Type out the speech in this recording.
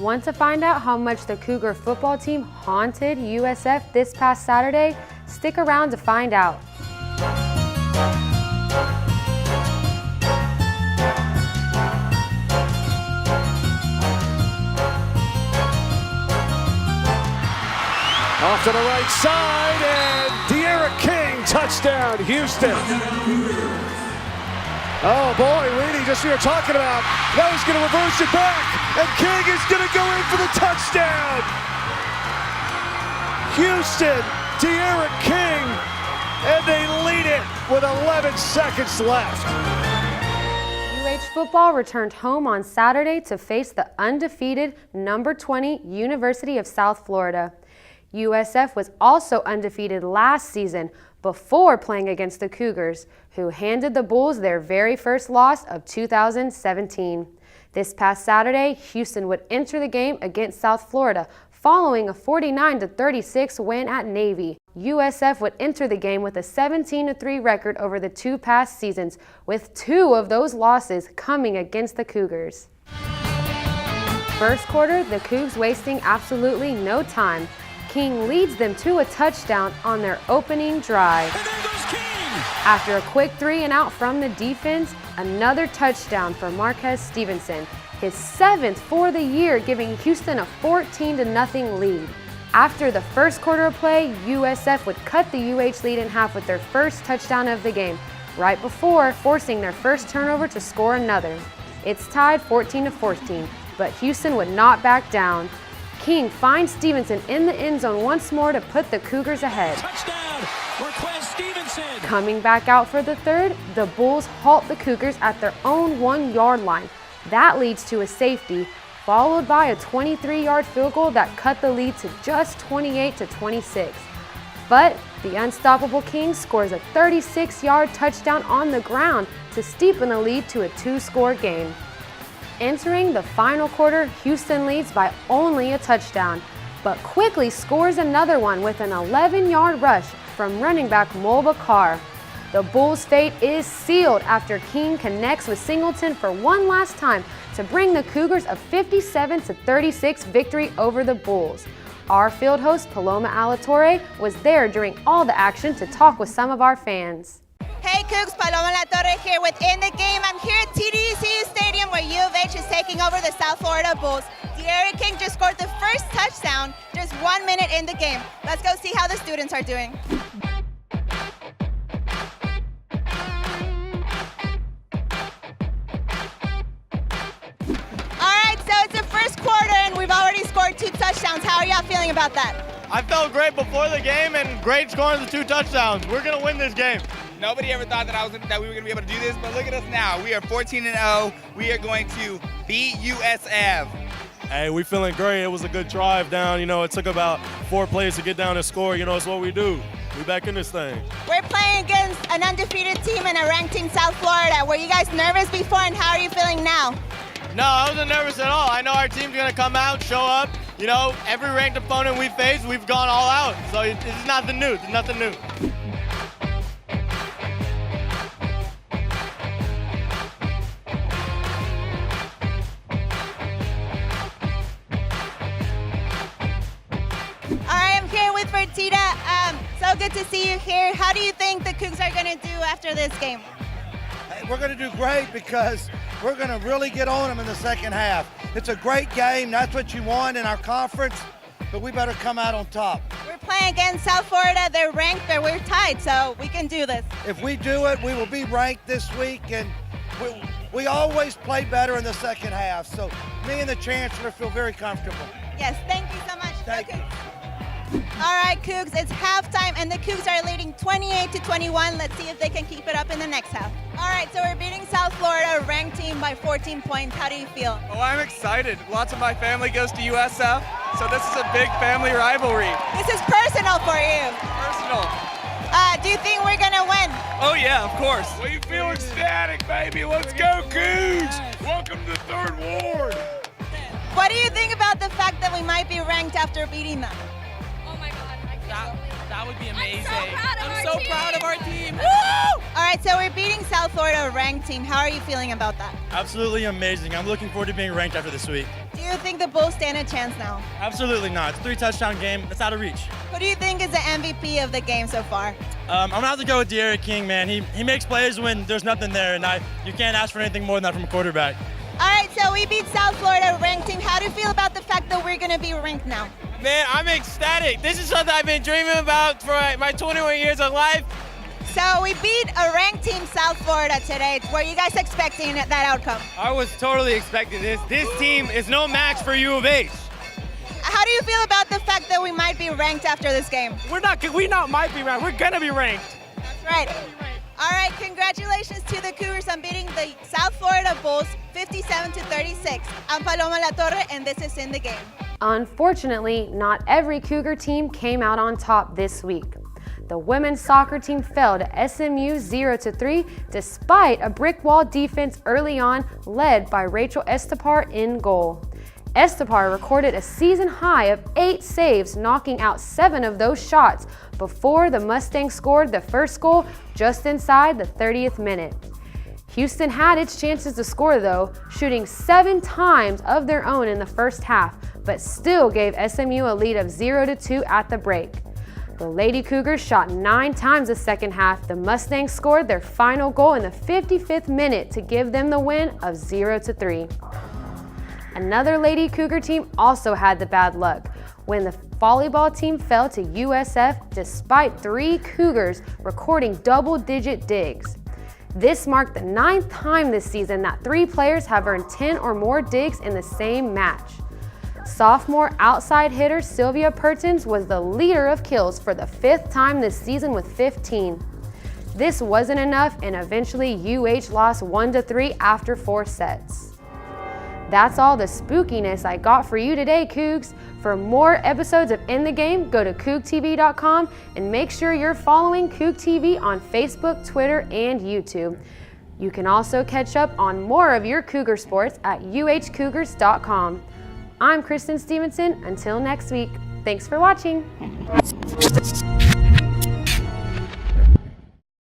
Want to find out how much the Cougar football team haunted USF this past Saturday? Stick around to find out. Off to the right side, and King, touchdown, Houston. Oh boy, Reedy, just what you're talking about. Now he's going to reverse it back, and King is going to go in for the touchdown. Houston, King, and they lead it with 11 seconds left. UH football returned home on Saturday to face the undefeated number 20 University of South Florida. USF was also undefeated last season before playing against the Cougars, who handed the Bulls their very first loss of 2017. This past Saturday, Houston would enter the game against South Florida following a 49-36 win at Navy. USF would enter the game with a 17-3 record over the two past seasons, with 2 of those losses coming against the Cougars. First quarter, the Cougs wasting absolutely no time. King leads them to a touchdown on their opening drive. And there goes King! After a quick 3-and-out from the defense, another touchdown for Marquez Stevenson, his 7th for the year, giving Houston a 14-0 lead. After the first quarter of play, USF would cut the UH lead in half with their first touchdown of the game, right before forcing their first turnover to score another. It's tied 14-14, but Houston would not back down. King finds Stevenson in the end zone once more to put the Cougars ahead. Touchdown, Marquez Stevenson. Coming back out for the third, the Bulls halt the Cougars at their own 1-yard line. That leads to a safety, followed by a 23-yard field goal that cut the lead to just 28-26. But the unstoppable King scores a 36-yard touchdown on the ground to steepen the lead to a 2-score game. Entering the final quarter, Houston leads by only a touchdown, but quickly scores another one with an 11-yard rush from running back Mulva Carr. The Bulls' fate is sealed after King connects with Singleton for one last time to bring the Cougars a 57-36 victory over the Bulls. Our field host, Paloma Alatorre, was there during all the action to talk with some of our fans. Hey Cougs, Paloma Alatorre here with In the Game. I'm here at TDECU Stadium where U of H is taking over the South Florida Bulls. King just scored the first touchdown just 1 minute in the game. Let's go see how the students are doing. Alright, so it's the first quarter and we've already scored 2 touchdowns. How are y'all feeling about that? I felt great before the game and great scoring the 2 touchdowns. We're going to win this game. Nobody ever thought that we were going to be able to do this, but look at us now. We are 14-0. We are going to beat USF. Hey, we feeling great. It was a good drive down. You know, it took about 4 plays to get down and score. You know, it's what we do. We back in this thing. We're playing against an undefeated team and a ranked team, South Florida. Were you guys nervous before, and how are you feeling now? No, I wasn't nervous at all. I know our team's going to come out, show up. You know, every ranked opponent we face, we've gone all out. So it's nothing new. It's nothing new. So good to see you here. How do you think the Cougs are going to do after this game? We're going to do great because we're going to really get on them in the second half. It's a great game. That's what you want in our conference, but we better come out on top. We're playing against South Florida. They're ranked, but we're tied, so we can do this. If we do it, we will be ranked this week, and we always play better in the second half. So me and the Chancellor feel very comfortable. Yes, thank you so much. Thank you. All right, Cougs, it's halftime, and the Cougs are leading 28-21. Let's see if they can keep it up in the next half. All right, so we're beating South Florida, a ranked team, by 14 points. How do you feel? Oh, I'm excited. Lots of my family goes to USF, so this is a big family rivalry. This is personal for you. Personal. Do you think we're going to win? Oh, yeah, of course. We feel ecstatic, baby. Let's go, Cougs. Welcome to 3rd Ward. What do you think about the fact that we might be ranked after beating them? That would be amazing. I'm so proud of our team. Woo! All right, so we're beating South Florida, a ranked team. How are you feeling about that? Absolutely amazing. I'm looking forward to being ranked after this week. Do Do you think the Bulls stand a chance now? Absolutely not. It's a 3-touchdown game. It's out of reach. Who do you think is the MVP of the game so far? I'm going to have to go with De'Aaron King, man. He makes plays when there's nothing there, and you can't ask for anything more than that from a quarterback. All right, so we beat South Florida, ranked team. How do you feel about the fact that we're going to be ranked now? Man, I'm ecstatic. This is something I've been dreaming about for my 21 years of life. So we beat a ranked team, South Florida, today. Were you guys expecting that outcome? I was totally expecting this. This team is no match for U of H. How do you feel about the fact that we might be ranked after this game? We not might be ranked. We're gonna be ranked. That's right. All right, congratulations to the Cougars on beating the South Florida Bulls 57-36. I'm Paloma Alatorre, and this is In the Game. Unfortunately, not every Cougar team came out on top this week. The women's soccer team fell to SMU 0-3 despite a brick wall defense early on led by Rachel Estepar in goal. Estepar recorded a season high of 8 saves, knocking out 7 of those shots before the Mustangs scored the first goal just inside the 30th minute. Houston had its chances to score though, shooting 7 times of their own in the first half, but still gave SMU a lead of 0-2 at the break. The Lady Cougars shot 9 times the second half. The Mustangs scored their final goal in the 55th minute to give them the win of 0-3. Another Lady Cougar team also had the bad luck when the volleyball team fell to USF despite 3 Cougars recording double-digit digs. This marked the 9th time this season that 3 players have earned 10 or more digs in the same match. Sophomore outside hitter Sylvia Pertins was the leader of kills for the 5th time this season with 15. This wasn't enough, and eventually UH lost 1-3 after 4 sets. That's all the spookiness I got for you today, Cougs. For more episodes of In the Game, go to CougTV.com and make sure you're following Coug TV on Facebook, Twitter, and YouTube. You can also catch up on more of your Cougar sports at uhcougars.com. I'm Christen Stevenson. Until next week, thanks for watching.